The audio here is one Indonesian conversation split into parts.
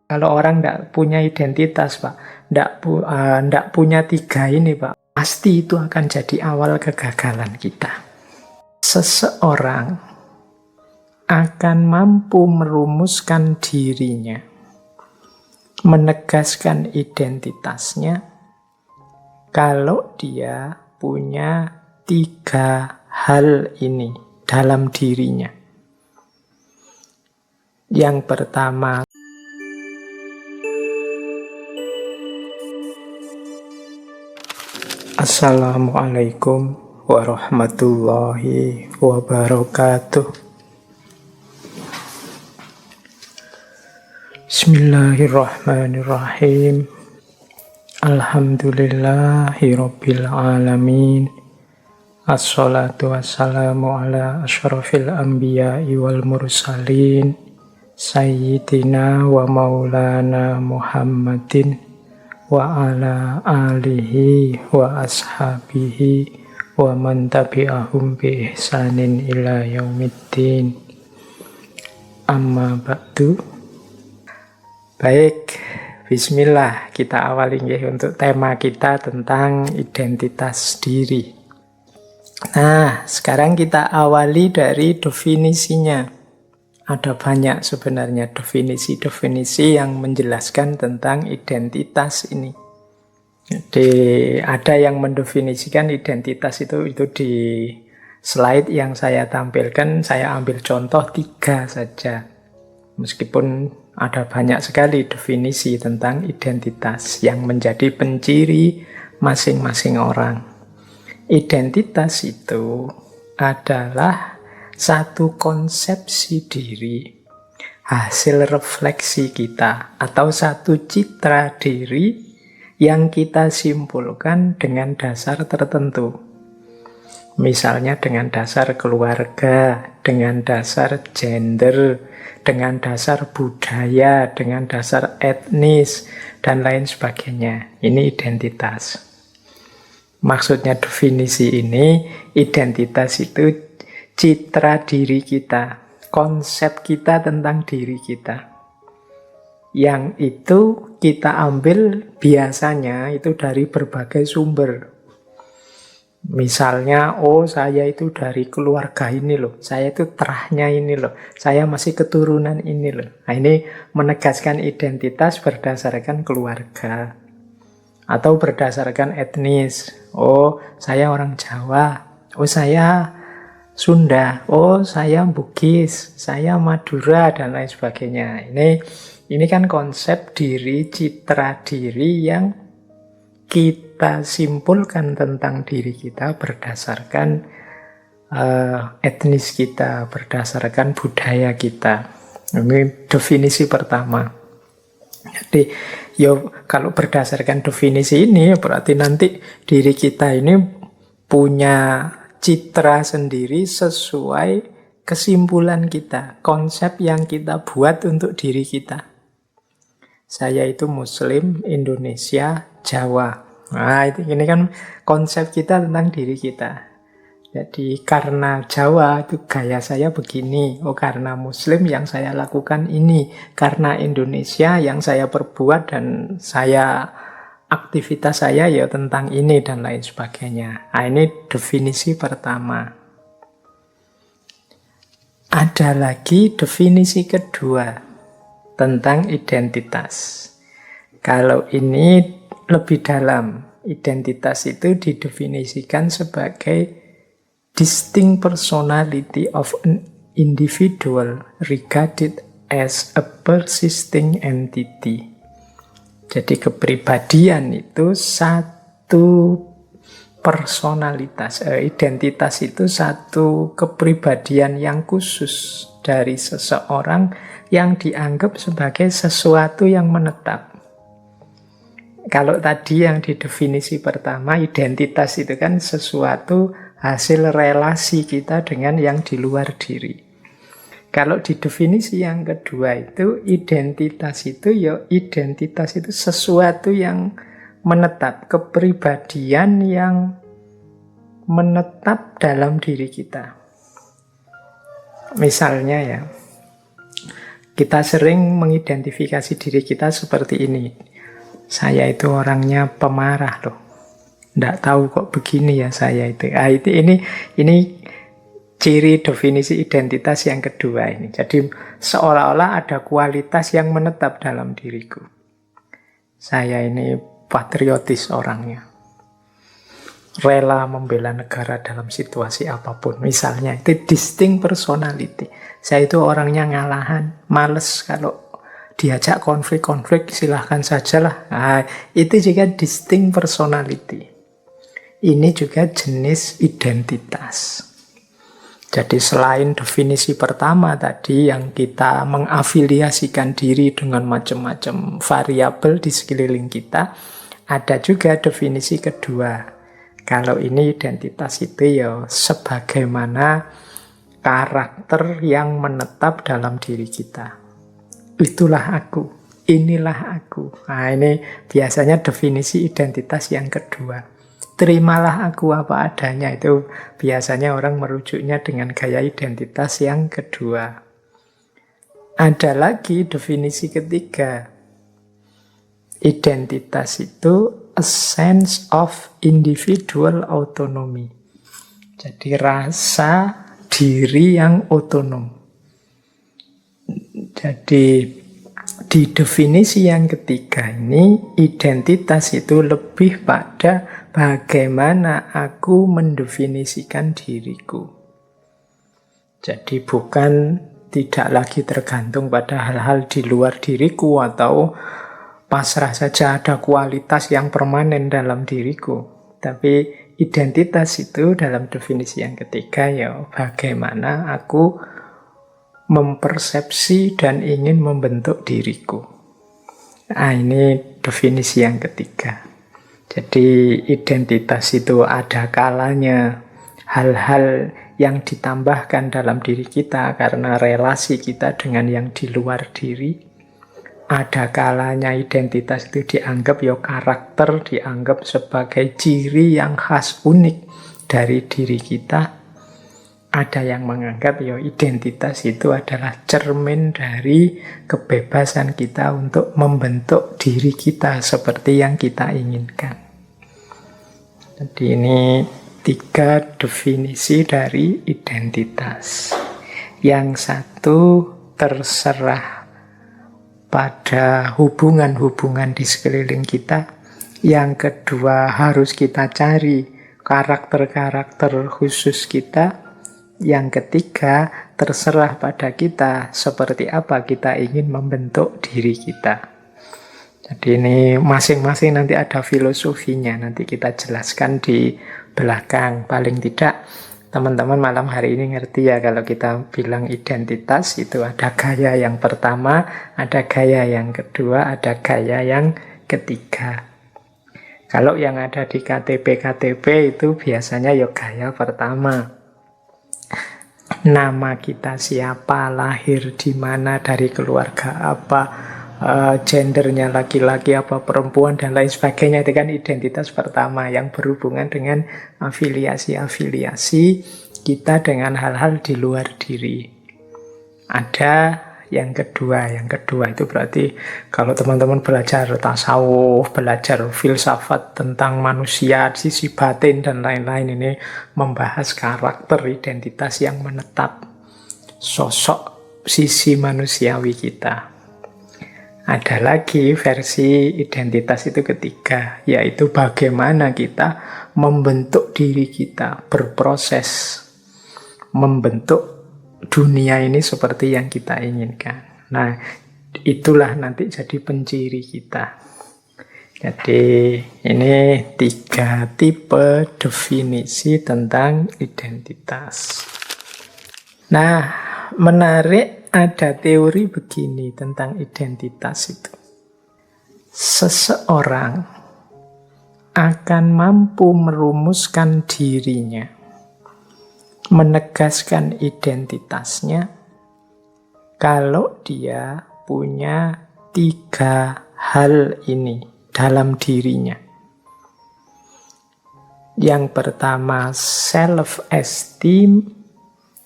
Kalau orang tidak punya identitas, Pak, tidak punya tiga ini, Pak, pasti itu akan jadi awal kegagalan kita. Seseorang akan mampu merumuskan dirinya, menegaskan identitasnya, kalau dia punya tiga hal ini dalam dirinya. Yang pertama, Assalamualaikum warahmatullahi wabarakatuh. Bismillahirrahmanirrahim. Alhamdulillahirabbil alamin. Assalatu wassalamu ala asyrafil anbiya'i wal mursalin Sayyidina wa maulana Muhammadin wa ala alihi wa ashabihi wa man tabi'ahum bi ihsanin ila yaumiddin. Amma ba'du. Baik, bismillah, kita awali untuk tema kita tentang identitas diri. Nah, sekarang kita awali dari definisinya. Ada banyak sebenarnya definisi-definisi yang menjelaskan tentang identitas ini. Jadi ada yang mendefinisikan identitas itu di slide yang saya tampilkan, saya ambil contoh 3 saja. Meskipun ada banyak sekali definisi tentang identitas yang menjadi penciri masing-masing orang. Identitas itu adalah satu konsepsi diri, hasil refleksi kita, atau satu citra diri yang kita simpulkan dengan dasar tertentu. Misalnya dengan dasar keluarga, dengan dasar gender, dengan dasar budaya, dengan dasar etnis, dan lain sebagainya. Ini identitas. Maksudnya definisi ini, identitas itu citra diri kita, konsep kita tentang diri kita. Yang itu kita ambil biasanya itu dari berbagai sumber. Misalnya, oh saya itu dari keluarga ini loh, saya itu terahnya ini loh, saya masih keturunan ini loh. Nah, ini menegaskan identitas berdasarkan keluarga. Atau berdasarkan etnis. Oh, saya orang Jawa. Oh, saya Sunda, oh saya Bugis, saya Madura, dan lain sebagainya. Ini kan konsep diri, citra diri yang kita simpulkan tentang diri kita berdasarkan etnis kita, berdasarkan budaya kita. Ini definisi pertama. Jadi, kalau berdasarkan definisi ini, berarti nanti diri kita ini punya citra sendiri sesuai kesimpulan kita, konsep yang kita buat untuk diri kita. Saya itu Muslim, Indonesia, Jawa. Nah, ini kan konsep kita tentang diri kita. Jadi karena Jawa itu gaya saya begini, oh karena Muslim yang saya lakukan ini, karena Indonesia yang saya perbuat dan aktivitas saya ya tentang ini dan lain sebagainya. Nah, ini definisi pertama. Ada lagi definisi kedua tentang identitas. Kalau ini lebih dalam, identitas itu didefinisikan sebagai distinct personality of an individual regarded as a persisting entity. Jadi kepribadian itu satu personalitas, identitas itu satu kepribadian yang khusus dari seseorang yang dianggap sebagai sesuatu yang menetap. Kalau tadi yang di definisi pertama, identitas itu kan sesuatu hasil relasi kita dengan yang di luar diri. Kalau di definisi yang kedua itu, identitas itu sesuatu yang menetap, kepribadian yang menetap dalam diri kita. Misalnya ya, Kita sering mengidentifikasi diri kita seperti ini. Saya itu orangnya pemarah loh. Nggak tahu kok begini ya saya itu. Ini ciri definisi identitas yang kedua ini. Jadi seolah-olah ada kualitas yang menetap dalam diriku. Saya ini patriotis orangnya. Rela membela negara dalam situasi apapun. Misalnya, itu distinct personality. Saya itu orangnya ngalahan, males kalau diajak konflik-konflik, silahkan sajalah. Nah, itu juga distinct personality. Ini juga jenis identitas. Jadi selain definisi pertama tadi yang kita mengafiliasikan diri dengan macam-macam variabel di sekeliling kita, ada juga definisi kedua. Kalau ini identitas itu ya sebagaimana karakter yang menetap dalam diri kita. Itulah aku, inilah aku. Nah, ini biasanya definisi identitas yang kedua. Terimalah aku apa adanya, itu biasanya orang merujuknya dengan gaya identitas yang kedua. Ada lagi definisi ketiga. Identitas itu a sense of individual autonomy. Jadi rasa diri yang otonom. Jadi di definisi yang ketiga ini, identitas itu lebih pada bagaimana aku mendefinisikan diriku. Jadi bukan tidak lagi tergantung pada hal-hal di luar diriku atau pasrah saja ada kualitas yang permanen dalam diriku. Tapi identitas itu dalam definisi yang ketiga ya bagaimana aku mempersepsi dan ingin membentuk diriku. Nah, ini definisi yang ketiga. Jadi identitas itu ada kalanya hal-hal yang ditambahkan dalam diri kita karena relasi kita dengan yang di luar diri. Ada kalanya identitas itu dianggap ya karakter, dianggap sebagai ciri yang khas unik dari diri kita. Ada yang menganggap ya identitas itu adalah cermin dari kebebasan kita untuk membentuk diri kita seperti yang kita inginkan. Jadi ini 3 definisi dari identitas. Yang satu terserah pada hubungan-hubungan di sekeliling kita. Yang kedua harus kita cari karakter-karakter khusus kita. Yang ketiga, terserah pada kita seperti apa kita ingin membentuk diri kita. Jadi ini masing-masing nanti ada filosofinya, nanti kita jelaskan di belakang. Paling tidak teman-teman malam hari ini ngerti ya kalau kita bilang identitas itu ada gaya yang pertama, ada gaya yang kedua, ada gaya yang ketiga. Kalau yang ada di KTP itu biasanya ya gaya pertama. Nama kita siapa, lahir di mana, dari keluarga apa, gendernya laki-laki apa perempuan dan lain sebagainya. Itu kan identitas pertama yang berhubungan dengan afiliasi-afiliasi kita dengan hal-hal di luar diri. Ada yang kedua itu berarti kalau teman-teman belajar tasawuf, belajar filsafat tentang manusia, sisi batin dan lain-lain, ini membahas karakter identitas yang menetap, sosok sisi manusiawi kita. Ada lagi versi identitas itu ketiga, yaitu bagaimana kita membentuk diri kita, berproses membentuk dunia ini seperti yang kita inginkan. Nah, itulah nanti jadi penciri kita. Jadi ini 3 tipe definisi tentang identitas. Nah, menarik, ada teori begini tentang identitas itu. Seseorang akan mampu merumuskan dirinya, menegaskan identitasnya kalau dia punya 3 hal ini dalam dirinya. Yang pertama self-esteem,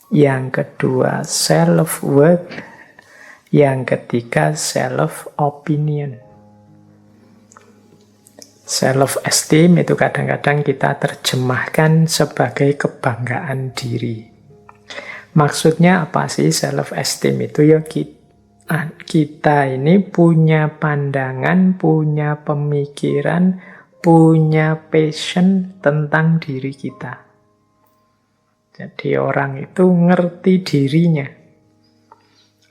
yang kedua self-worth, Yang ketiga, self-opinion. Self-esteem itu kadang-kadang kita terjemahkan sebagai kebanggaan diri. Maksudnya apa sih self-esteem itu? Ya kita ini punya pandangan, punya pemikiran, punya passion tentang diri kita. Jadi orang itu ngerti dirinya.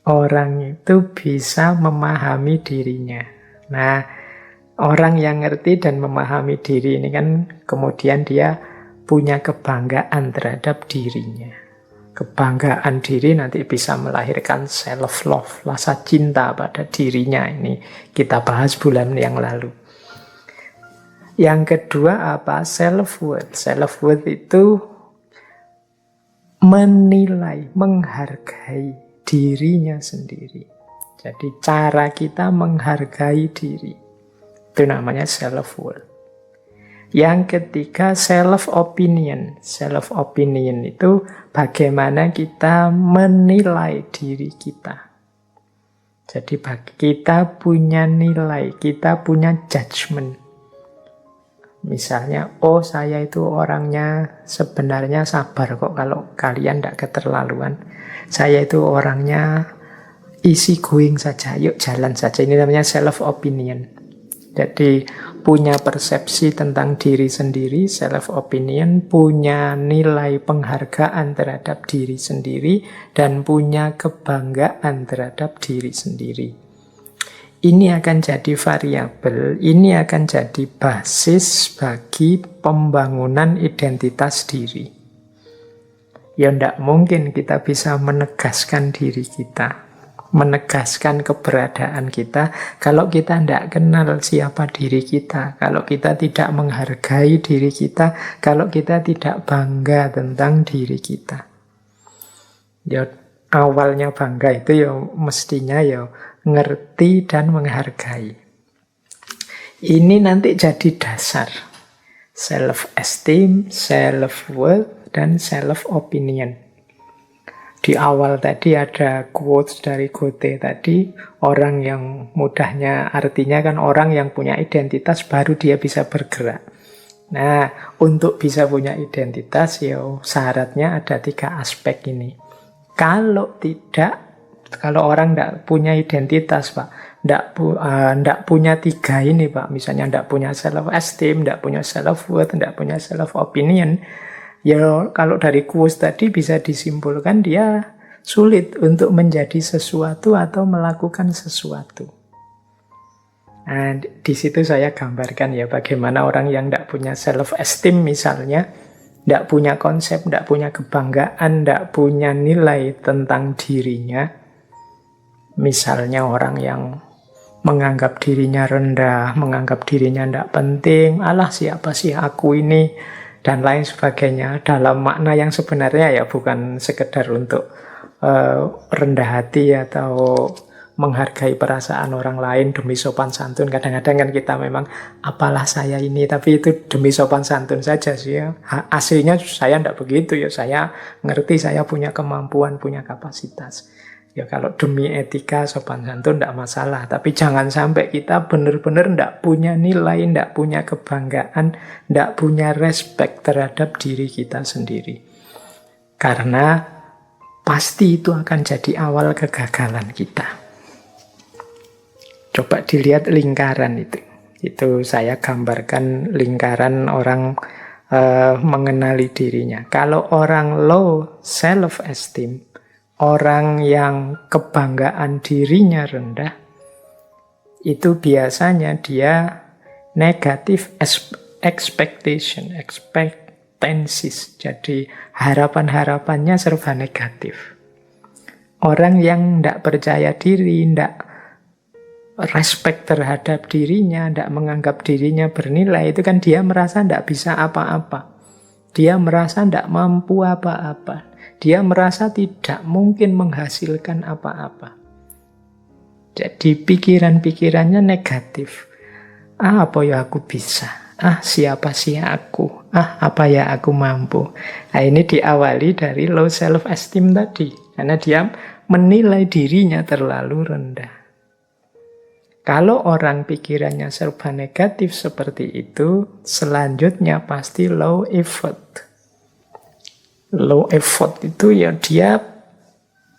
Orang itu bisa memahami dirinya. Nah, orang yang ngerti dan memahami diri ini kan kemudian dia punya kebanggaan terhadap dirinya. Kebanggaan diri nanti bisa melahirkan self-love, rasa cinta pada dirinya. Ini kita bahas bulan yang lalu. Yang kedua apa? Self-worth. Self-worth itu menilai, menghargai dirinya sendiri. Jadi cara kita menghargai diri. Itu namanya self-worth. Yang ketiga, self-opinion. Self-opinion itu bagaimana kita menilai diri kita. Jadi kita punya nilai, kita punya judgment. Misalnya, oh saya itu orangnya sebenarnya sabar kok kalau kalian tidak keterlaluan. Saya itu orangnya easy going saja, yuk jalan saja. Ini namanya self-opinion. Jadi punya persepsi tentang diri sendiri, self-opinion, punya nilai penghargaan terhadap diri sendiri, dan punya kebanggaan terhadap diri sendiri. Ini akan jadi variabel, ini akan jadi basis bagi pembangunan identitas diri. Ya tidak mungkin kita bisa menegaskan diri kita, menegaskan keberadaan kita kalau kita tidak kenal siapa diri kita, kalau kita tidak menghargai diri kita, kalau kita tidak bangga tentang diri kita. Ya awalnya bangga itu ya mestinya ya ngerti dan menghargai. Ini nanti jadi dasar self-esteem, self-worth, dan self-opinion. Di awal tadi ada quotes dari Goethe tadi, orang yang mudahnya artinya kan orang yang punya identitas baru dia bisa bergerak. Nah, untuk bisa punya identitas ya syaratnya ada 3 aspek ini. Kalau orang tidak punya identitas, Pak, tidak punya 3 ini, Pak, misalnya tidak punya self-esteem, tidak punya self-worth, tidak punya self-opinion, ya kalau dari quotes tadi bisa disimpulkan dia sulit untuk menjadi sesuatu atau melakukan sesuatu. Nah, di situ saya gambarkan ya bagaimana orang yang tidak punya self-esteem misalnya, tidak punya konsep, tidak punya kebanggaan, tidak punya nilai tentang dirinya. Misalnya orang yang menganggap dirinya rendah, menganggap dirinya tidak penting, alah siapa sih aku ini, dan lain sebagainya. Dalam makna yang sebenarnya ya bukan sekedar untuk rendah hati atau menghargai perasaan orang lain demi sopan santun. Kadang-kadang kan kita memang apalah saya ini, tapi itu demi sopan santun saja sih ya. Aslinya saya tidak begitu ya, saya ngerti saya punya kemampuan, punya kapasitas. Ya kalau demi etika sopan santun tidak masalah, tapi jangan sampai kita benar-benar tidak punya nilai, tidak punya kebanggaan, tidak punya respect terhadap diri kita sendiri. Karena pasti itu akan jadi awal kegagalan kita. Coba dilihat lingkaran itu. Itu saya gambarkan lingkaran orang mengenali dirinya. Kalau orang low self-esteem, orang yang kebanggaan dirinya rendah, itu biasanya dia negative expectancies. Jadi harapan-harapannya serba negatif. Orang yang tidak percaya diri, tidak respect terhadap dirinya, tidak menganggap dirinya bernilai, itu kan dia merasa tidak bisa apa-apa. Dia merasa tidak mampu apa-apa. Dia merasa tidak mungkin menghasilkan apa-apa. Jadi pikiran-pikirannya negatif. Apa ya aku bisa? Siapa sih aku? Apa ya aku mampu? Nah, ini diawali dari low self-esteem tadi. Karena dia menilai dirinya terlalu rendah. Kalau orang pikirannya serba negatif seperti itu, selanjutnya pasti low effort. Low effort itu ya dia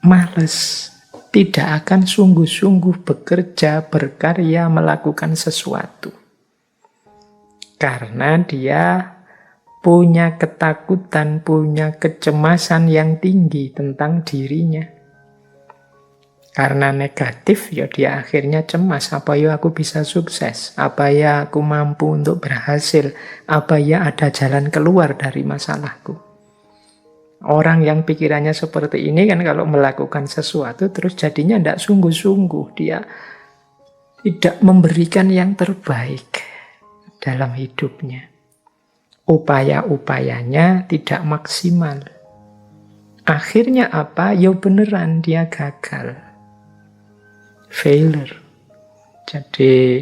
males, tidak akan sungguh-sungguh bekerja, berkarya, melakukan sesuatu. Karena dia punya ketakutan, punya kecemasan yang tinggi tentang dirinya. Karena negatif, ya dia akhirnya cemas. Apa ya aku bisa sukses? Apa ya aku mampu untuk berhasil? Apa ya ada jalan keluar dari masalahku? Orang yang pikirannya seperti ini kan kalau melakukan sesuatu terus jadinya tidak sungguh-sungguh. Dia tidak memberikan yang terbaik dalam hidupnya. Upaya-upayanya tidak maksimal. Akhirnya apa? Ya beneran dia gagal. Failure. Jadi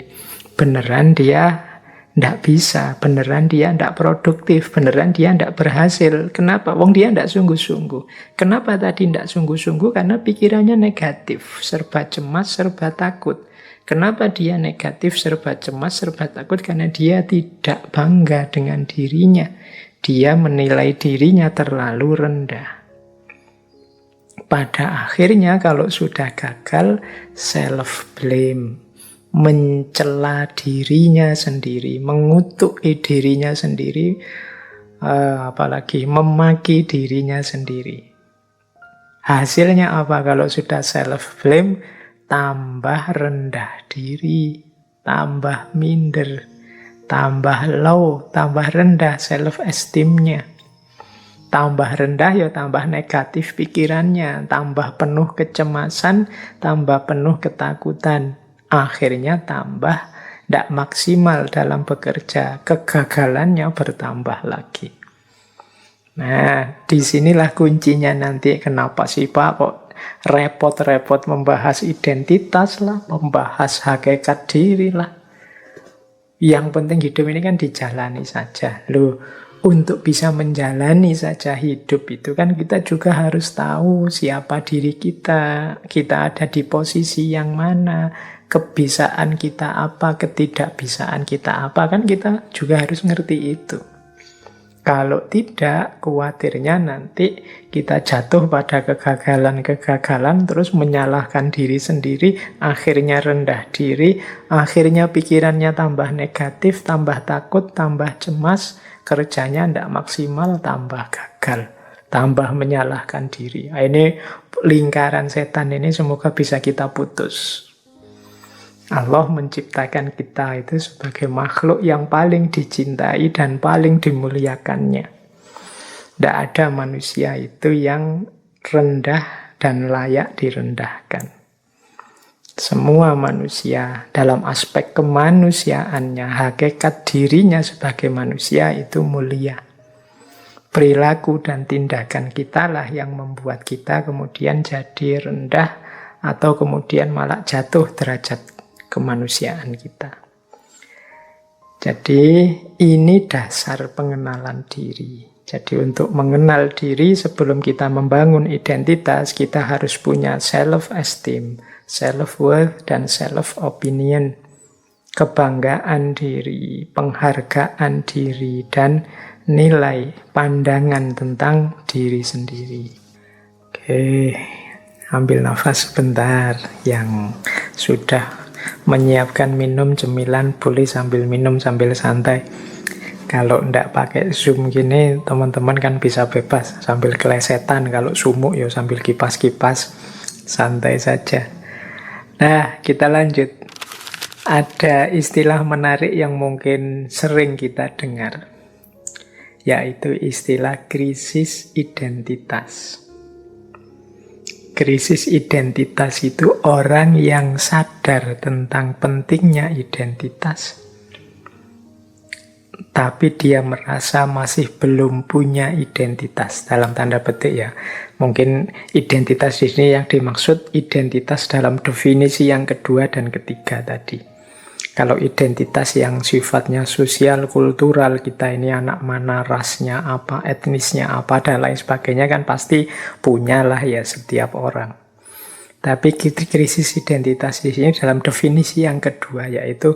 beneran dia tidak bisa, beneran dia tidak produktif, beneran dia tidak berhasil. Kenapa? Wong dia tidak sungguh-sungguh. Kenapa tadi tidak sungguh-sungguh? Karena pikirannya negatif, serba cemas, serba takut. Kenapa dia negatif, serba cemas, serba takut? Karena dia tidak bangga dengan dirinya. Dia menilai dirinya terlalu rendah. Pada akhirnya kalau sudah gagal, self-blame. Mencela dirinya sendiri, mengutuki dirinya sendiri, apalagi memaki dirinya sendiri. Hasilnya apa kalau sudah self-blame? Tambah rendah diri, tambah minder, tambah low, tambah rendah self-esteem-nya. Tambah rendah ya tambah negatif pikirannya, tambah penuh kecemasan, tambah penuh ketakutan. Akhirnya tambah tidak maksimal dalam bekerja, kegagalannya bertambah lagi. Nah, disinilah kuncinya nanti. Kenapa sih Pak kok repot-repot membahas identitas lah, membahas hakikat diri lah. Yang penting hidup ini kan dijalani saja. Loh, untuk bisa menjalani saja hidup itu kan kita juga harus tahu siapa diri kita ada di posisi yang mana, kebisaan kita apa, ketidakbisaan kita apa, kan kita juga harus ngerti itu. Kalau tidak, khawatirnya nanti kita jatuh pada kegagalan-kegagalan, terus menyalahkan diri sendiri, akhirnya rendah diri, akhirnya pikirannya tambah negatif, tambah takut, tambah cemas, kerjanya tidak maksimal, tambah gagal, tambah menyalahkan diri. Ini lingkaran setan ini semoga bisa kita putus. Allah menciptakan kita itu sebagai makhluk yang paling dicintai dan paling dimuliakannya. Tidak ada manusia itu yang rendah dan layak direndahkan. Semua manusia dalam aspek kemanusiaannya, hakikat dirinya sebagai manusia itu mulia. Perilaku dan tindakan kita lah yang membuat kita kemudian jadi rendah atau kemudian malah jatuh derajat kemanusiaan kita. Jadi ini dasar pengenalan diri. Jadi untuk mengenal diri sebelum kita membangun identitas, kita harus punya self-esteem, self-worth, dan self-opinion. Kebanggaan diri, penghargaan diri, dan nilai pandangan tentang diri sendiri. Oke, ambil nafas sebentar. Yang sudah menyiapkan minum cemilan boleh sambil minum sambil santai. Kalau ndak pakai Zoom gini, teman-teman kan bisa bebas sambil kelesetan. Kalau sumuk ya sambil kipas-kipas, santai saja. Nah, kita lanjut. Ada istilah menarik yang mungkin sering kita dengar, yaitu istilah krisis identitas. Krisis identitas itu orang yang sadar tentang pentingnya identitas, tapi dia merasa masih belum punya identitas, dalam tanda petik ya. Mungkin identitas di sini yang dimaksud identitas dalam definisi yang kedua dan ketiga tadi. Kalau identitas yang sifatnya sosial, kultural, kita ini anak mana, rasnya apa, etnisnya apa, dan lain sebagainya kan pasti punyalah ya setiap orang. Tapi krisis identitas di sini dalam definisi yang kedua, yaitu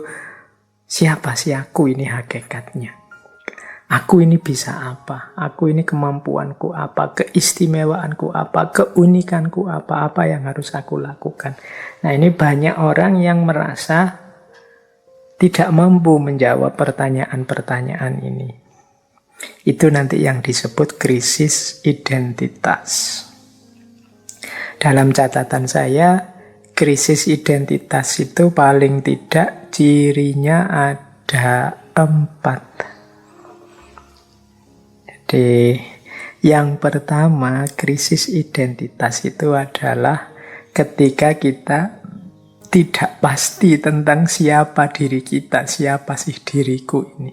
siapa sih aku ini hakikatnya. Aku ini bisa apa? Aku ini kemampuanku apa? Keistimewaanku apa? Keunikanku apa? Apa yang harus aku lakukan? Nah, ini banyak orang yang merasa tidak mampu menjawab pertanyaan-pertanyaan ini. Itu nanti yang disebut krisis identitas. Dalam catatan saya, krisis identitas itu paling tidak cirinya ada 4. Jadi, yang pertama, krisis identitas itu adalah ketika kita tidak pasti tentang siapa diri kita, siapa sih diriku ini.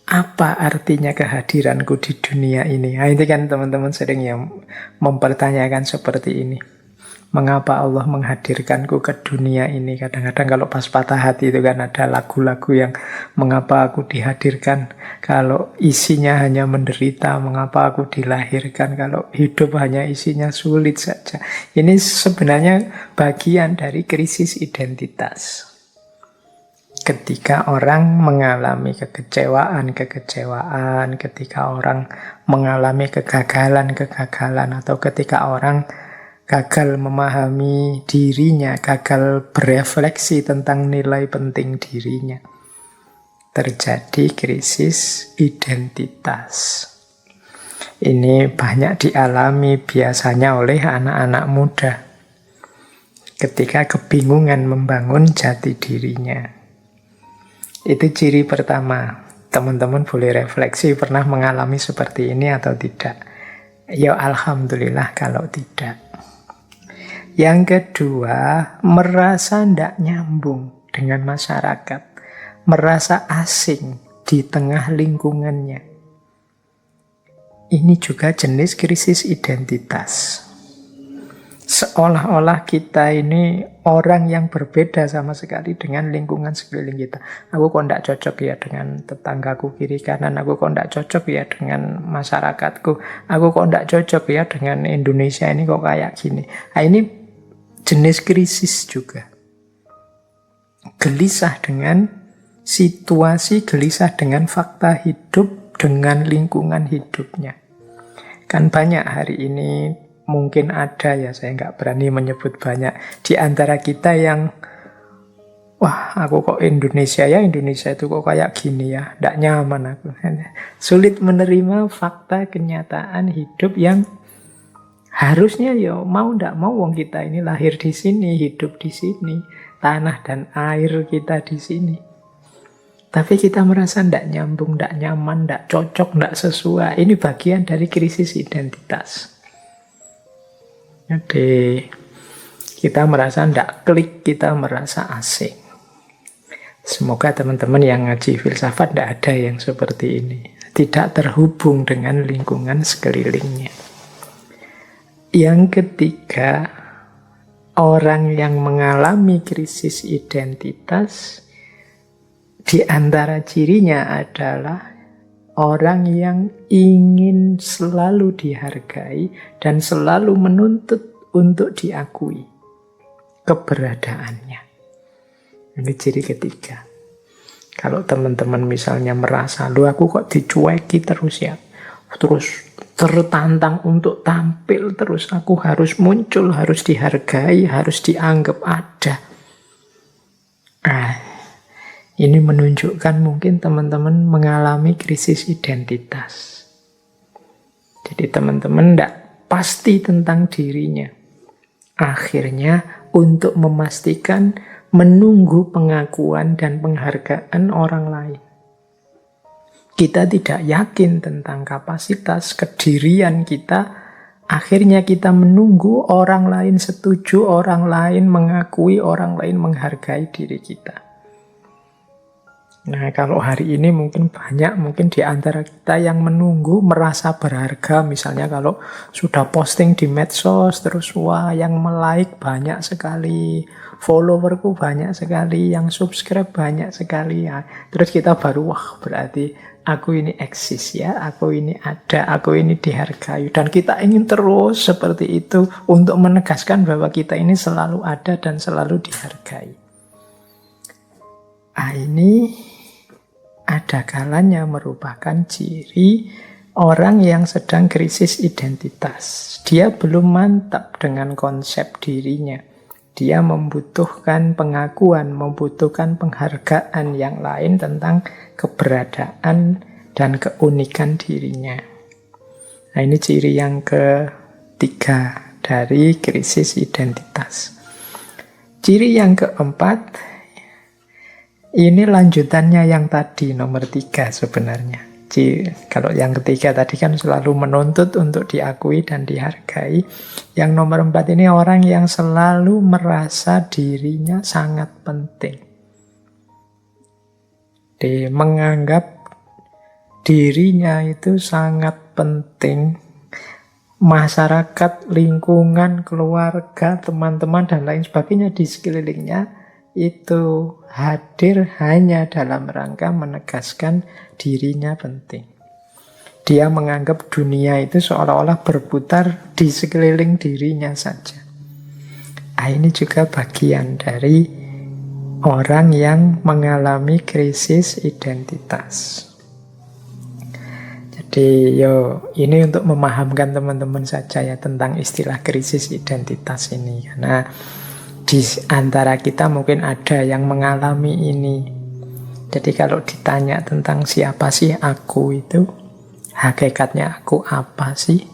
Apa artinya kehadiranku di dunia ini? Nah, ini kan teman-teman sering yang mempertanyakan seperti ini. Mengapa Allah menghadirkanku ke dunia ini? Kadang-kadang kalau pas patah hati itu kan ada lagu-lagu yang mengapa aku dihadirkan kalau isinya hanya menderita, mengapa aku dilahirkan kalau hidup hanya isinya sulit saja. Ini sebenarnya bagian dari krisis identitas. Ketika orang mengalami kekecewaan, ketika orang mengalami kegagalan, atau ketika orang gagal memahami dirinya, gagal berefleksi tentang nilai penting dirinya, terjadi krisis identitas. Ini banyak dialami biasanya oleh anak-anak muda ketika kebingungan membangun jati dirinya. Itu ciri pertama. Teman-teman boleh refleksi, pernah mengalami seperti ini atau tidak? Ya alhamdulillah kalau tidak. Yang kedua, merasa tidak nyambung dengan masyarakat. Merasa asing di tengah lingkungannya. Ini juga jenis krisis identitas. Seolah-olah kita ini orang yang berbeda sama sekali dengan lingkungan sekeliling kita. Aku kok tidak cocok ya dengan tetanggaku kiri kanan. Aku kok tidak cocok ya dengan masyarakatku. Aku kok tidak cocok ya dengan Indonesia ini kok kayak gini. Nah, ini jenis krisis juga. Gelisah dengan situasi, gelisah dengan fakta hidup, dengan lingkungan hidupnya. Kan banyak hari ini, mungkin ada ya, saya nggak berani menyebut banyak, di antara kita yang, wah aku kok Indonesia ya, Indonesia itu kok kayak gini ya, nggak nyaman aku. Sulit menerima fakta kenyataan hidup yang harusnya ya mau ndak mau wong kita ini lahir di sini, hidup di sini, tanah dan air kita di sini. Tapi kita merasa ndak nyambung, ndak nyaman, ndak cocok, ndak sesuai. Ini bagian dari krisis identitas. Jadi kita merasa ndak klik, kita merasa asing. Semoga teman-teman yang ngaji filsafat ndak ada yang seperti ini. Tidak terhubung dengan lingkungan sekelilingnya. Yang ketiga, orang yang mengalami krisis identitas, di antara cirinya adalah orang yang ingin selalu dihargai dan selalu menuntut untuk diakui keberadaannya. Ini ciri ketiga. Kalau teman-teman misalnya merasa, loh aku kok dicueki terus ya, terus tertantang untuk tampil terus, aku harus muncul, harus dihargai, harus dianggap ada. Ini menunjukkan mungkin teman-teman mengalami krisis identitas. Jadi teman-teman tidak pasti tentang dirinya. Akhirnya untuk memastikan menunggu pengakuan dan penghargaan orang lain. Kita tidak yakin tentang kapasitas kedirian kita. Akhirnya kita menunggu orang lain setuju, orang lain mengakui, orang lain menghargai diri kita. Nah, kalau hari ini mungkin di antara kita yang menunggu merasa berharga. Misalnya kalau sudah posting di medsos, terus wah yang like banyak sekali, followerku banyak sekali, yang subscribe banyak sekali. Ya, terus kita baru, wah berarti aku ini eksis ya, aku ini ada, aku ini dihargai. Dan kita ingin terus seperti itu untuk menegaskan bahwa kita ini selalu ada dan selalu dihargai. Ini ada kalanya merupakan ciri orang yang sedang krisis identitas. Dia belum mantap dengan konsep dirinya. Dia membutuhkan pengakuan, membutuhkan penghargaan yang lain tentang keberadaan dan keunikan dirinya. Nah, ini ciri yang ketiga dari krisis identitas. Ciri yang keempat, ini lanjutannya yang tadi, nomor 3 sebenarnya. Kalau yang ketiga tadi kan selalu menuntut untuk diakui dan dihargai. Yang nomor 4 ini orang yang selalu merasa dirinya sangat penting. Menganggap dirinya itu sangat penting. Masyarakat, lingkungan, keluarga, teman-teman, dan lain sebagainya di sekelilingnya itu hadir hanya dalam rangka menegaskan dirinya penting. Dia menganggap dunia itu seolah-olah berputar di sekeliling dirinya saja. Ini juga bagian dari orang yang mengalami krisis identitas. Jadi ini untuk memahamkan teman-teman saja ya tentang istilah krisis identitas ini. Karena di antara kita mungkin ada yang mengalami ini. Jadi kalau ditanya tentang siapa sih aku itu, hakikatnya aku apa sih,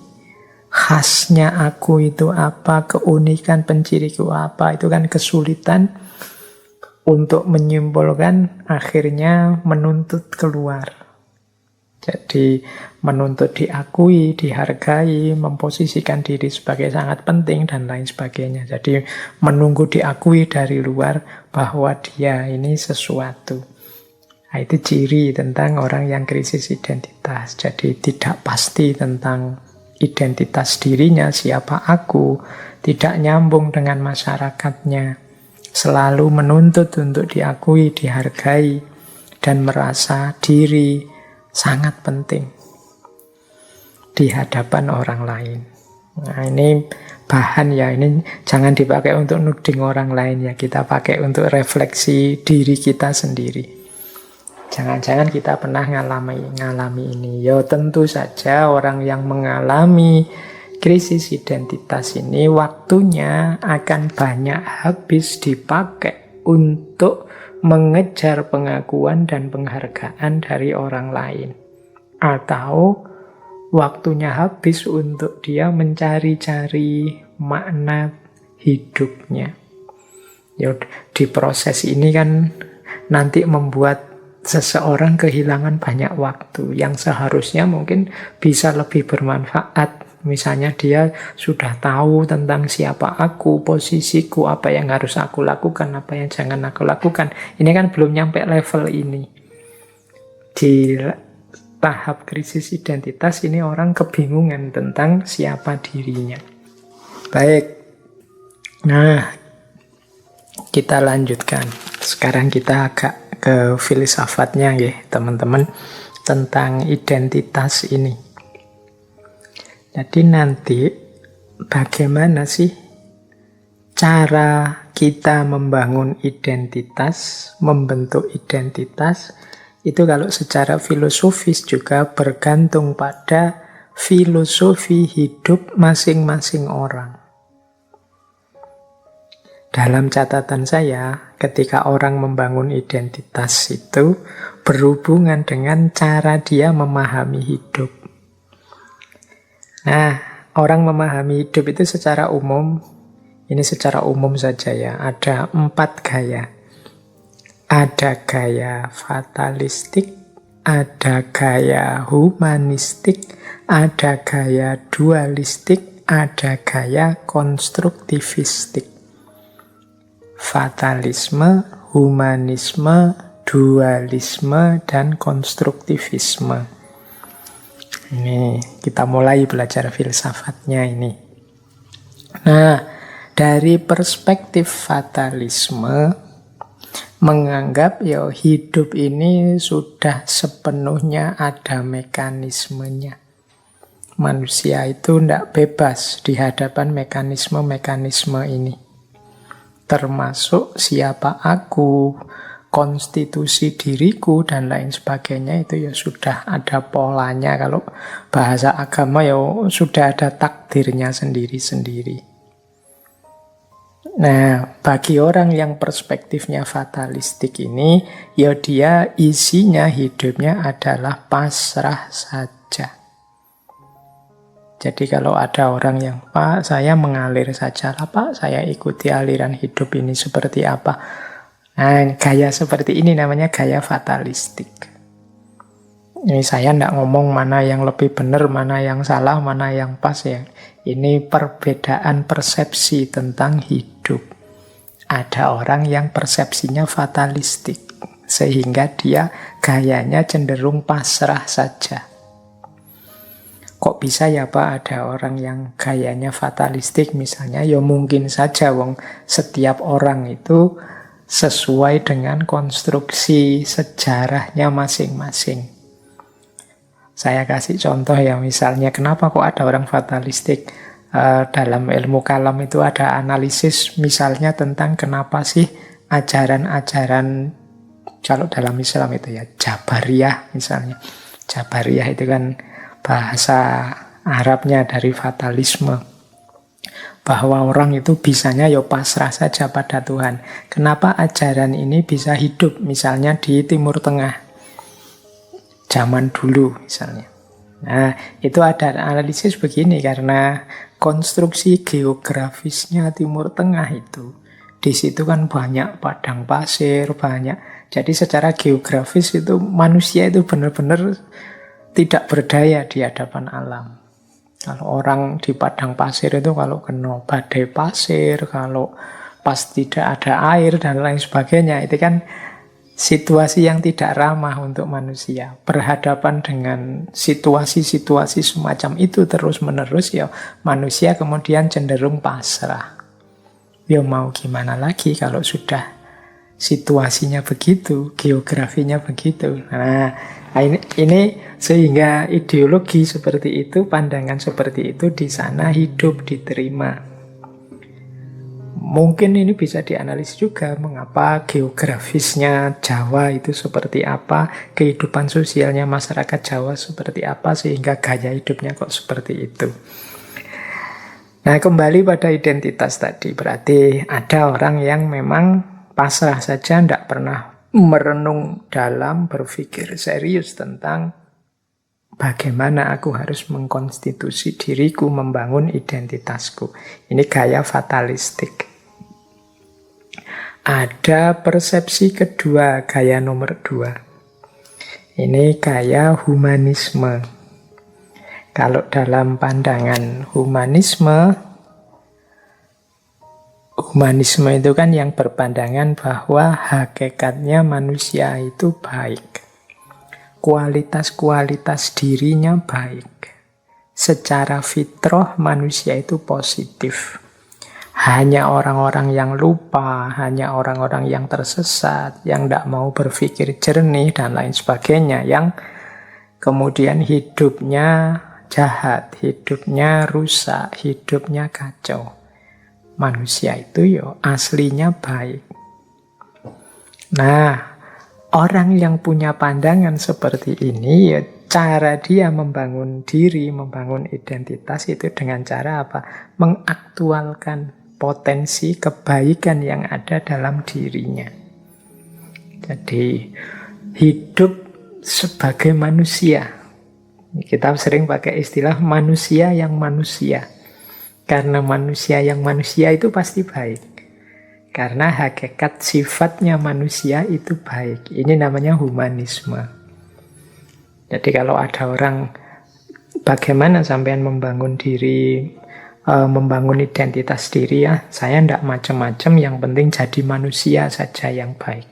khasnya aku itu apa, keunikan penciriku apa, itu kan kesulitan untuk menyimpulkan, akhirnya menuntut keluar. Jadi menuntut diakui, dihargai, memposisikan diri sebagai sangat penting, dan lain sebagainya. Jadi menunggu diakui dari luar bahwa dia ini sesuatu. Nah, itu ciri tentang orang yang krisis identitas. Jadi tidak pasti tentang identitas dirinya, siapa aku, tidak nyambung dengan masyarakatnya, selalu menuntut untuk diakui, dihargai, dan merasa diri sangat penting di hadapan orang lain. Nah, ini bahan ya, ini jangan dipakai untuk nuding orang lain ya, kita pakai untuk refleksi diri kita sendiri. Jangan-jangan kita pernah ngalami ini. Ya tentu saja orang yang mengalami krisis identitas ini waktunya akan banyak habis dipakai untuk mengejar pengakuan dan penghargaan dari orang lain. Atau waktunya habis untuk dia mencari-cari makna hidupnya. Ya, di proses ini kan nanti membuat seseorang kehilangan banyak waktu yang seharusnya mungkin bisa lebih bermanfaat. Misalnya dia sudah tahu tentang siapa aku, posisiku, apa yang harus aku lakukan, apa yang jangan aku lakukan. Ini kan belum nyampe level ini. Di tahap krisis identitas ini orang kebingungan tentang siapa dirinya. Baik. Nah, kita lanjutkan. Sekarang kita agak ke filsafatnya ya, teman-teman, tentang identitas ini. Jadi nanti bagaimana sih cara kita membangun identitas, membentuk identitas, itu kalau secara filosofis juga bergantung pada filosofi hidup masing-masing orang. Dalam catatan saya, ketika orang membangun identitas itu berhubungan dengan cara dia memahami hidup. Nah, orang memahami hidup itu secara umum, ini secara umum saja ya, ada 4 gaya. Ada gaya fatalistik, ada gaya humanistik, ada gaya dualistik, ada gaya konstruktivistik. Fatalisme, humanisme, dualisme dan konstruktivisme. Ini kita mulai belajar filsafatnya ini. Nah, dari perspektif fatalisme, menganggap ya hidup ini sudah sepenuhnya ada mekanismenya. Manusia itu tidak bebas di hadapan mekanisme-mekanisme ini. Termasuk siapa aku, konstitusi diriku, dan lain sebagainya itu ya sudah ada polanya. Kalau bahasa agama ya sudah ada takdirnya sendiri-sendiri. Nah, bagi orang yang perspektifnya fatalistik ini, ya dia isinya hidupnya adalah pasrah saja. Jadi kalau ada orang yang, Pak, saya mengalir saja lah Pak, saya ikuti aliran hidup ini seperti apa. Nah, gaya seperti ini namanya gaya fatalistik. Ini saya tidak ngomong mana yang lebih benar, mana yang salah, mana yang pas ya. Ini perbedaan persepsi tentang hidup. Ada orang yang persepsinya fatalistik, sehingga dia gayanya cenderung pasrah saja. Kok bisa ya Pak ada orang yang gayanya fatalistik misalnya? Ya mungkin saja, wong setiap orang itu sesuai dengan konstruksi sejarahnya masing-masing. Saya kasih contoh ya, misalnya kenapa kok ada orang fatalistik. Dalam ilmu kalam itu ada analisis misalnya tentang kenapa sih ajaran-ajaran, kalau dalam Islam itu ya Jabariyah misalnya. Jabariyah itu kan bahasa Arabnya dari fatalisme. Bahwa orang itu bisanya ya pasrah saja pada Tuhan. Kenapa ajaran ini bisa hidup misalnya di Timur Tengah zaman dulu misalnya. Nah, itu ada analisis begini, karena konstruksi geografisnya Timur Tengah itu, di situ kan banyak padang pasir, banyak. Jadi secara geografis itu manusia itu benar-benar tidak berdaya di hadapan alam. Kalau orang di padang pasir itu kalau kena badai pasir, kalau pas tidak ada air dan lain sebagainya, itu kan situasi yang tidak ramah untuk manusia. Berhadapan dengan situasi-situasi semacam itu terus-menerus, ya manusia kemudian cenderung pasrah. Ya mau gimana lagi kalau sudah situasinya begitu, geografinya begitu. Nah, ini sehingga ideologi seperti itu, pandangan seperti itu di sana hidup, diterima. Mungkin ini bisa dianalisis juga mengapa geografisnya Jawa itu seperti apa, kehidupan sosialnya masyarakat Jawa seperti apa, sehingga gaya hidupnya kok seperti itu. Nah, kembali pada identitas tadi, berarti ada orang yang memang pasrah saja, tidak pernah merenung dalam, berpikir serius tentang bagaimana aku harus mengkonstitusi diriku, membangun identitasku. Ini gaya fatalistik. Ada persepsi kedua, gaya nomor 2. Ini gaya humanisme. Kalau dalam pandangan humanisme itu kan yang berpandangan bahwa hakikatnya manusia itu baik. Kualitas-kualitas dirinya baik. Secara fitrah manusia itu positif. Hanya orang-orang yang lupa, hanya orang-orang yang tersesat, yang tidak mau berpikir jernih dan lain sebagainya, yang kemudian hidupnya jahat, hidupnya rusak, hidupnya kacau. Manusia itu ya aslinya baik. Nah, orang yang punya pandangan seperti ini, ya cara dia membangun diri, membangun identitas itu dengan cara apa? Mengaktualkan potensi kebaikan yang ada dalam dirinya. Jadi, hidup sebagai manusia. Kita sering pakai istilah manusia yang manusia. Karena manusia yang manusia itu pasti baik. Karena hakikat sifatnya manusia itu baik. Ini namanya humanisme. Jadi kalau ada orang, bagaimana sampean membangun diri, membangun identitas diri, ya saya tidak macam-macam, yang penting jadi manusia saja yang baik.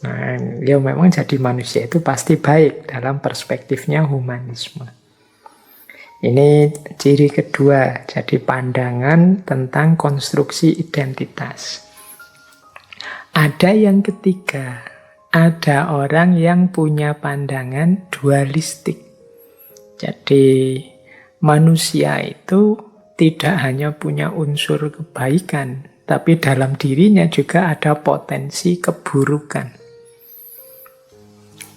Nah, ya memang jadi manusia itu pasti baik dalam perspektifnya humanisme. Ini ciri kedua, jadi pandangan tentang konstruksi identitas. Ada yang ketiga, ada orang yang punya pandangan dualistik. Jadi manusia itu tidak hanya punya unsur kebaikan, tapi dalam dirinya juga ada potensi keburukan.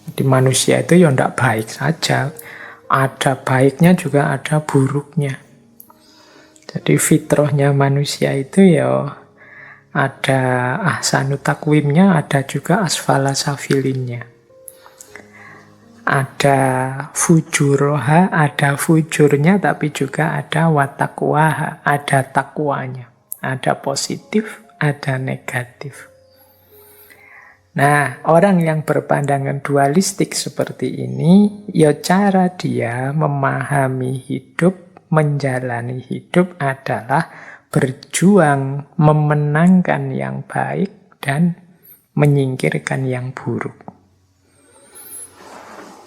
Jadi manusia itu ya tidak baik saja, ada baiknya juga ada buruknya. Jadi fitrahnya manusia itu ya ada ahsanu takwimnya, ada juga asfala safilinnya. Ada fujuroha, ada fujurnya, tapi juga ada watakwaha, ada takwanya. Ada positif, ada negatif. Nah, orang yang berpandangan dualistik seperti ini, ya cara dia memahami hidup, menjalani hidup adalah berjuang memenangkan yang baik dan menyingkirkan yang buruk.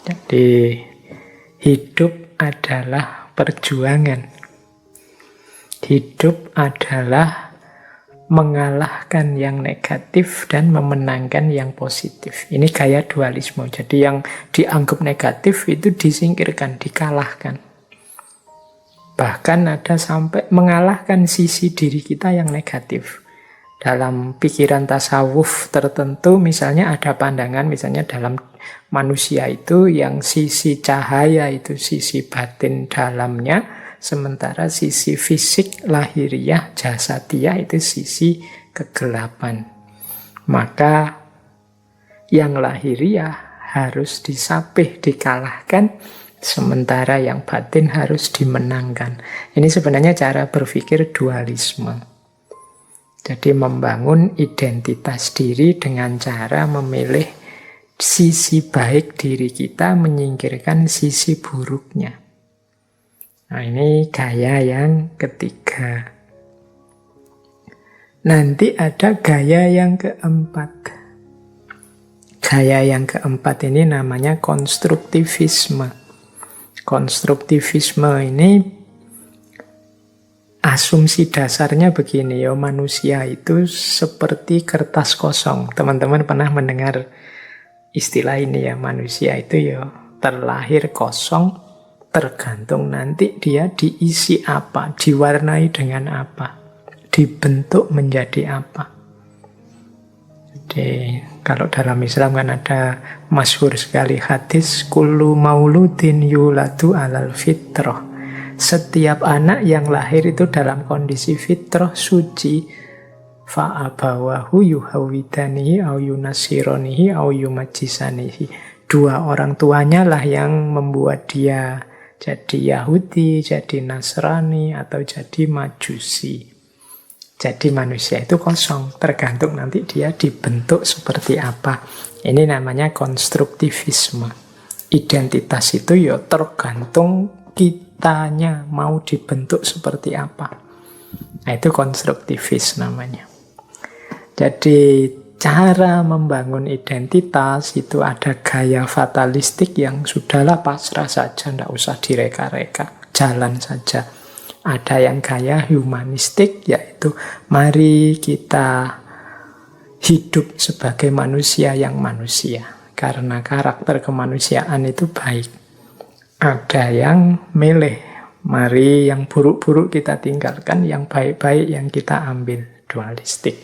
Jadi, hidup adalah perjuangan. Hidup adalah mengalahkan yang negatif dan memenangkan yang positif. Ini gaya dualisme. Jadi yang dianggap negatif itu disingkirkan, dikalahkan. Bahkan ada sampai mengalahkan sisi diri kita yang negatif. Dalam pikiran tasawuf tertentu, misalnya ada pandangan, misalnya dalam manusia itu yang sisi cahaya itu sisi batin dalamnya, sementara sisi fisik, lahiriah, jasadiah itu sisi kegelapan. Maka yang lahiriah harus disapih, dikalahkan, sementara yang batin harus dimenangkan. Ini sebenarnya cara berpikir dualisme. Jadi membangun identitas diri dengan cara memilih sisi baik diri kita, menyingkirkan sisi buruknya. Nah, ini gaya yang ketiga. Nanti ada gaya yang keempat. Gaya yang keempat ini namanya konstruktivisme. Konstruktivisme ini asumsi dasarnya begini, ya manusia itu seperti kertas kosong. Teman-teman pernah mendengar istilah ini ya, manusia itu ya terlahir kosong, tergantung nanti dia diisi apa, diwarnai dengan apa, dibentuk menjadi apa. Jadi kalau dalam Islam kan ada masyhur sekali hadis, kullu mauludin yuladu alal fitrah. Setiap anak yang lahir itu dalam kondisi fitrah suci, fa'abawahu yuhawidanihi au yunasironihi au yumajisanihi. Dua orang tuanya lah yang membuat dia jadi Yahudi, jadi Nasrani, atau jadi Majusi. Jadi manusia itu kosong, tergantung nanti dia dibentuk seperti apa. Ini namanya konstruktivisme. Identitas itu ya tergantung kitanya mau dibentuk seperti apa. Nah, itu konstruktivis namanya. Jadi cara membangun identitas itu ada gaya fatalistik yang sudahlah pasrah saja, tidak usah direka-reka, jalan saja. Ada yang gaya humanistik, yaitu mari kita hidup sebagai manusia yang manusia, karena karakter kemanusiaan itu baik. Ada yang milih, mari yang buruk-buruk kita tinggalkan, yang baik-baik yang kita ambil, dualistik.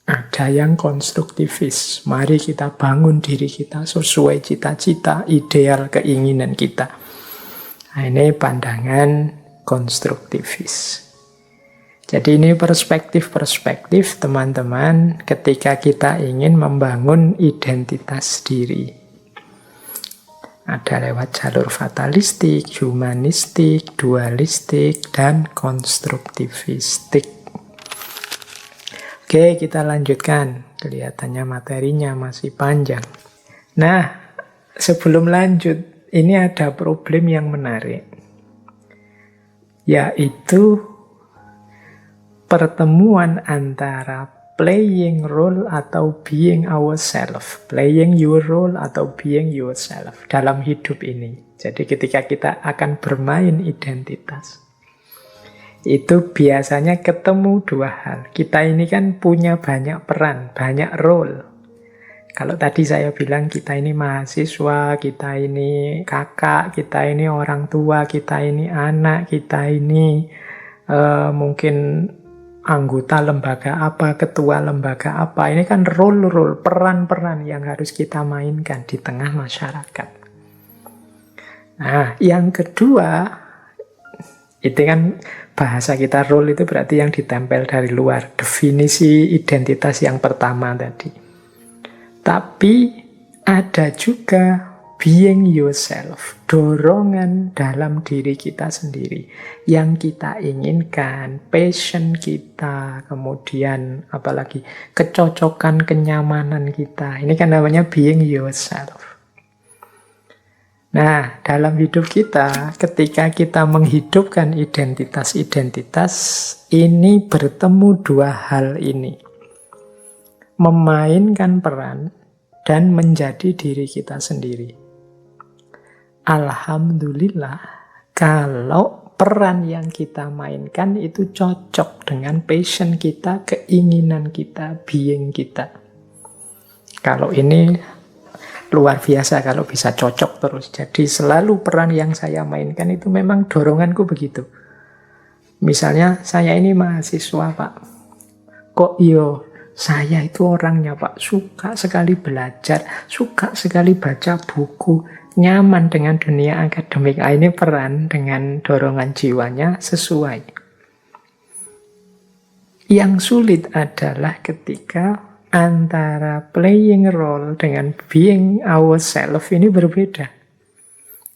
Ada yang konstruktivis, mari kita bangun diri kita sesuai cita-cita, ideal, keinginan kita. Nah, ini pandangan konstruktivis. Jadi ini perspektif-perspektif teman-teman ketika kita ingin membangun identitas diri. Ada lewat jalur fatalistik, humanistik, dualistik, dan konstruktivistik. Oke, kita lanjutkan. Kelihatannya materinya masih panjang. Nah, sebelum lanjut, ini ada problem yang menarik. Yaitu pertemuan antara playing role atau being ourselves, playing your role atau being yourself dalam hidup ini. Jadi ketika kita akan bermain identitas, itu biasanya ketemu dua hal. Kita ini kan punya banyak peran, banyak role. Kalau tadi saya bilang kita ini mahasiswa, kita ini kakak, kita ini orang tua, kita ini anak, kita ini mungkin anggota lembaga apa, ketua lembaga apa. Ini kan role-role, peran-peran yang harus kita mainkan di tengah masyarakat. Nah, yang kedua, itu kan bahasa kita role itu berarti yang ditempel dari luar. Definisi identitas yang pertama tadi. Tapi ada juga being yourself, dorongan dalam diri kita sendiri yang kita inginkan, passion kita, kemudian apalagi kecocokan, kenyamanan kita. Ini kan namanya being yourself. Nah, dalam hidup kita, ketika kita menghidupkan identitas-identitas, ini bertemu dua hal ini. Memainkan peran dan menjadi diri kita sendiri. Alhamdulillah, kalau peran yang kita mainkan itu cocok dengan passion kita, keinginan kita, being kita. Kalau ini luar biasa kalau bisa cocok terus. Jadi selalu peran yang saya mainkan itu memang doronganku begitu. Misalnya saya ini mahasiswa, Pak. Kok saya itu orangnya, Pak, suka sekali belajar, suka sekali baca buku, nyaman dengan dunia akademik. Ini peran dengan dorongan jiwanya sesuai. Yang sulit adalah ketika antara playing role dengan being ourselves ini berbeda.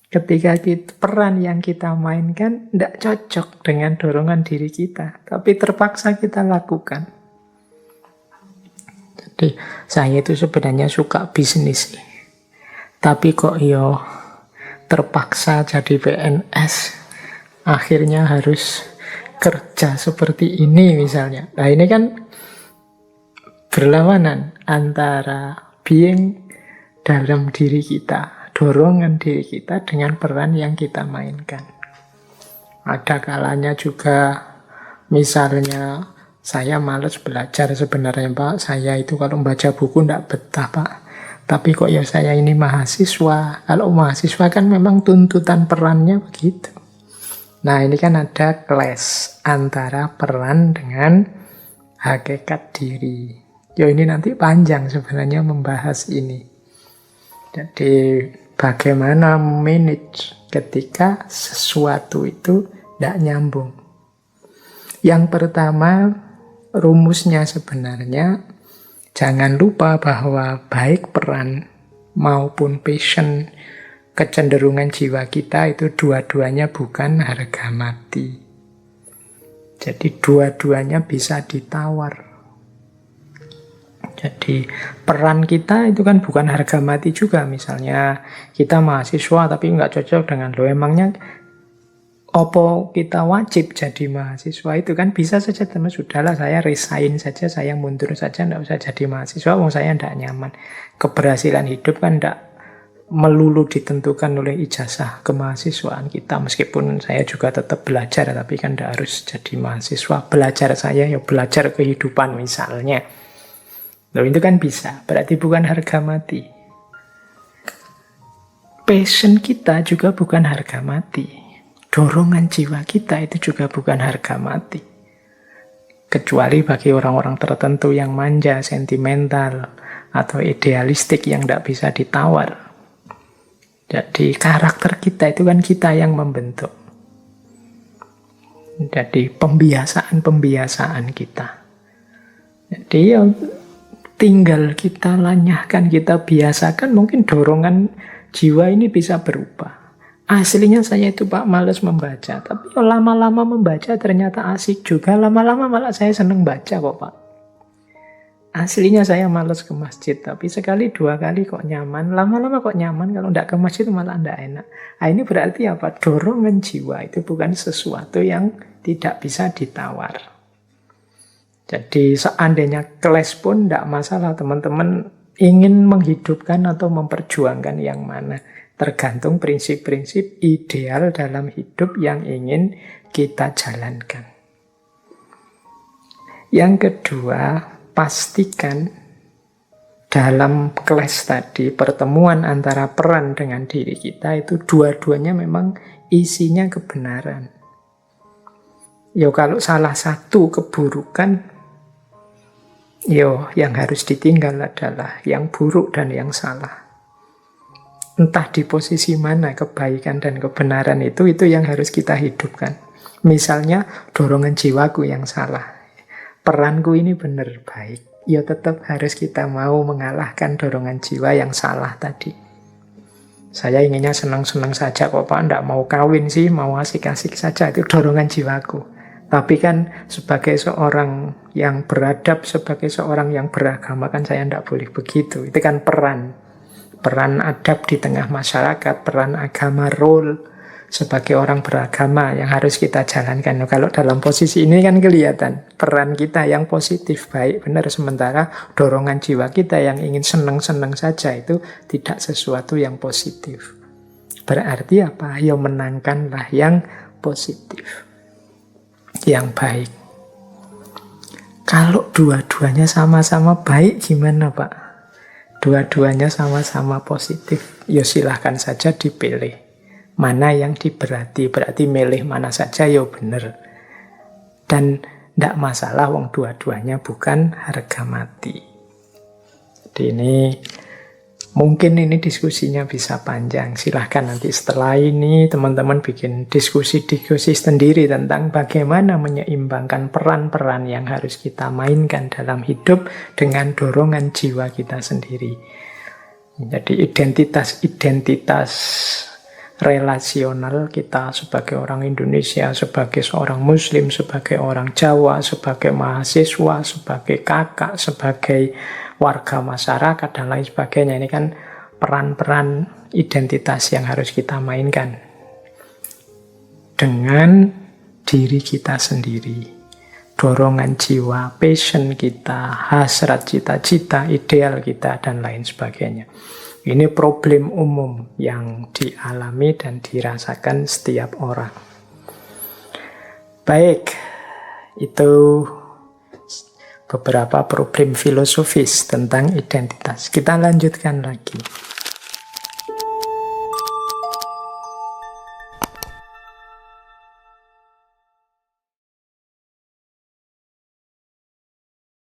Ketika peran yang kita mainkan tidak cocok dengan dorongan diri kita, tapi terpaksa kita lakukan. Jadi saya itu sebenarnya suka bisnis, tapi kok terpaksa jadi PNS, akhirnya harus kerja seperti ini misalnya. Nah ini kan berlawanan antara being dalam diri kita, dorongan diri kita dengan peran yang kita mainkan. Ada kalanya juga misalnya saya malas belajar sebenarnya, Pak. Saya itu kalau membaca buku tidak betah, Pak. Tapi kok saya ini mahasiswa. Kalau mahasiswa kan memang tuntutan perannya begitu. Nah ini kan ada clash antara peran dengan hakikat diri. Ini nanti panjang sebenarnya membahas ini. Jadi bagaimana manage ketika sesuatu itu tidak nyambung. Yang pertama, rumusnya sebenarnya jangan lupa bahwa baik peran maupun passion, kecenderungan jiwa kita itu dua-duanya bukan harga mati. Jadi dua-duanya bisa ditawar. Jadi peran kita itu kan bukan harga mati juga. Misalnya kita mahasiswa tapi nggak cocok dengan emangnya opo kita wajib jadi mahasiswa? Itu kan bisa saja teman, sudahlah saya resign saja, saya mundur saja, tidak usah jadi mahasiswa, saya tidak nyaman. Keberhasilan hidup kan tidak melulu ditentukan oleh ijazah kemahasiswaan kita, meskipun saya juga tetap belajar, tapi kan tidak harus jadi mahasiswa. Belajar saya belajar kehidupan misalnya. Loh, itu kan bisa, berarti bukan harga mati. Passion kita juga bukan harga mati. Dorongan jiwa kita itu juga bukan harga mati. Kecuali bagi orang-orang tertentu yang manja, sentimental, atau idealistik yang tidak bisa ditawar. Jadi karakter kita itu kan kita yang membentuk. Jadi pembiasaan-pembiasaan kita. Jadi tinggal kita lanyahkan, kita biasakan, mungkin dorongan jiwa ini bisa berubah. Aslinya saya itu, Pak, malas membaca. Tapi lama-lama membaca ternyata asik juga. Lama-lama malah saya senang baca kok, Pak. Aslinya saya malas ke masjid. Tapi sekali dua kali kok nyaman. Lama-lama kok nyaman. Kalau tidak ke masjid malah tidak enak. Nah, ini berarti apa? Dorongan jiwa itu bukan sesuatu yang tidak bisa ditawar. Jadi seandainya kelas pun tidak masalah, teman-teman ingin menghidupkan atau memperjuangkan yang mana. Tergantung prinsip-prinsip ideal dalam hidup yang ingin kita jalankan. Yang kedua, pastikan dalam kelas tadi, pertemuan antara peran dengan diri kita itu dua-duanya memang isinya kebenaran. Ya kalau salah satu keburukan, yang harus ditinggal adalah yang buruk dan yang salah. Entah di posisi mana kebaikan dan kebenaran itu yang harus kita hidupkan. Misalnya dorongan jiwaku yang salah. Peranku ini benar baik. Ya tetap harus kita mau mengalahkan dorongan jiwa yang salah tadi. Saya inginnya senang-senang saja kok Pak, tidak mau kawin sih, mau asik-asik saja, itu dorongan jiwaku. Tapi kan sebagai seorang yang beradab, sebagai seorang yang beragama kan saya tidak boleh begitu. Itu kan peran adab di tengah masyarakat, peran agama, role sebagai orang beragama yang harus kita jalankan. Kalau dalam posisi ini kan kelihatan peran kita yang positif, baik, benar. Sementara dorongan jiwa kita yang ingin senang-senang saja itu tidak sesuatu yang positif. Berarti apa? Ya menangkanlah yang positif, yang baik. Kalau dua-duanya sama-sama baik gimana Pak? Dua-duanya sama-sama positif, ya silahkan saja dipilih. Mana yang diberati, berarti milih mana saja ya benar. Dan tidak masalah, wong dua-duanya bukan harga mati. Jadi mungkin ini diskusinya bisa panjang. Silahkan nanti setelah ini teman-teman bikin diskusi-diskusi sendiri tentang bagaimana menyeimbangkan peran-peran yang harus kita mainkan dalam hidup dengan dorongan jiwa kita sendiri. Jadi identitas relasional kita sebagai orang Indonesia, sebagai seorang Muslim, sebagai orang Jawa, sebagai mahasiswa, sebagai kakak, sebagai warga masyarakat, dan lain sebagainya. Ini kan peran-peran identitas yang harus kita mainkan dengan diri kita sendiri. Dorongan jiwa, passion kita, hasrat cita-cita, ideal kita, dan lain sebagainya. Ini problem umum yang dialami dan dirasakan setiap orang. Baik, itu beberapa problem filosofis tentang identitas. Kita lanjutkan lagi.